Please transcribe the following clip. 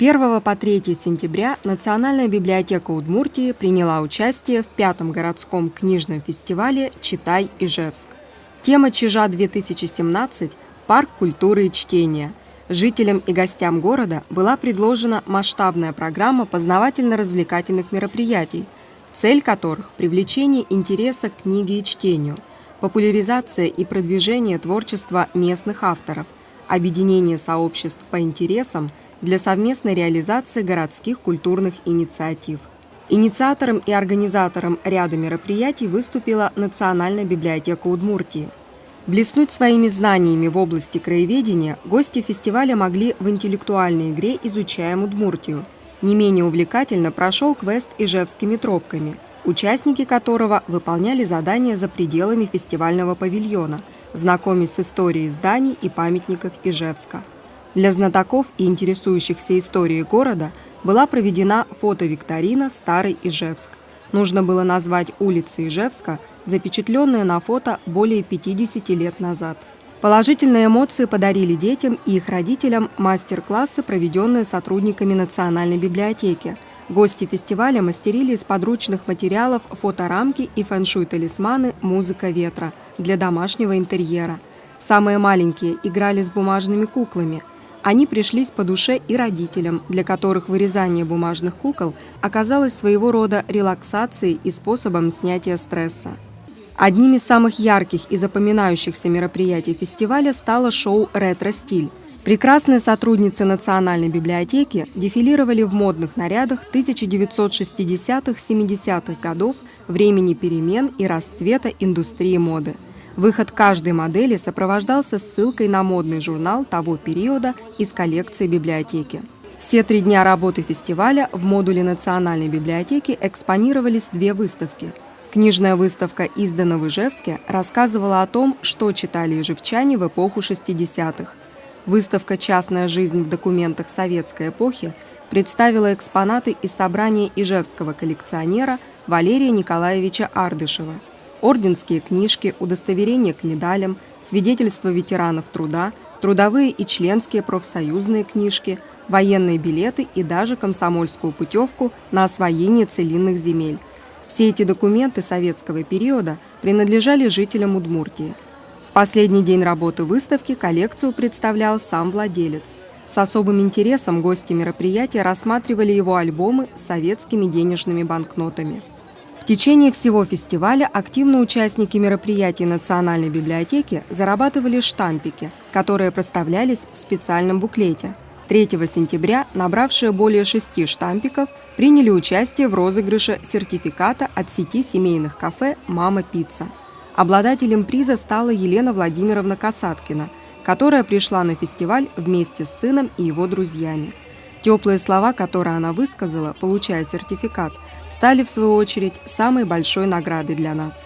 1 по 3 сентября Национальная библиотека Удмуртии приняла участие в 5-м городском книжном фестивале «Читай Ижевск». Тема «Чижа-2017» – парк культуры и чтения. Жителям и гостям города была предложена масштабная программа познавательно-развлекательных мероприятий, цель которых – привлечение интереса к книге и чтению, популяризация и продвижение творчества местных авторов, объединение сообществ по интересам для совместной реализации городских культурных инициатив. Инициатором и организатором ряда мероприятий выступила Национальная библиотека Удмуртии. Блеснуть своими знаниями в области краеведения гости фестиваля могли в интеллектуальной игре «Изучаем Удмуртию». Не менее увлекательно прошел квест «Ижевскими тропками», участники которого выполняли задания за пределами фестивального павильона, знакомясь с историей зданий и памятников Ижевска. Для знатоков и интересующихся историей города была проведена фото-викторина «Старый Ижевск». Нужно было назвать улицы Ижевска, запечатленные на фото более 50 лет назад. Положительные эмоции подарили детям и их родителям мастер-классы, проведенные сотрудниками Национальной библиотеки. Гости фестиваля мастерили из подручных материалов фоторамки и фэншуй-талисманы «Музыка ветра» для домашнего интерьера. Самые маленькие играли с бумажными куклами. Они пришлись по душе и родителям, для которых вырезание бумажных кукол оказалось своего рода релаксацией и способом снятия стресса. Одним из самых ярких и запоминающихся мероприятий фестиваля стало шоу «Ретро-стиль». Прекрасные сотрудницы Национальной библиотеки дефилировали в модных нарядах 1960-70-х годов времени перемен и расцвета индустрии моды. Выход каждой модели сопровождался ссылкой на модный журнал того периода из коллекции библиотеки. Все 3 дня работы фестиваля в модуле Национальной библиотеки экспонировались 2 выставки. Книжная выставка «Издано в Ижевске» рассказывала о том, что читали ижевчане в эпоху 60-х. Выставка «Частная жизнь в документах советской эпохи» представила экспонаты из собрания ижевского коллекционера Валерия Николаевича Ардышева. Орденские книжки, удостоверения к медалям, свидетельства ветеранов труда, трудовые и членские профсоюзные книжки, военные билеты и даже комсомольскую путевку на освоение целинных земель. Все эти документы советского периода принадлежали жителям Удмуртии. В последний день работы выставки коллекцию представлял сам владелец. С особым интересом гости мероприятия рассматривали его альбомы с советскими денежными банкнотами. В течение всего фестиваля активно участники мероприятий Национальной библиотеки зарабатывали штампики, которые проставлялись в специальном буклете. 3 сентября набравшие более 6 штампиков приняли участие в розыгрыше сертификата от сети семейных кафе «Мама Пицца». Обладателем приза стала Елена Владимировна Касаткина, которая пришла на фестиваль вместе с сыном и его друзьями. Теплые слова, которые она высказала, получая сертификат, стали в свою очередь самой большой наградой для нас.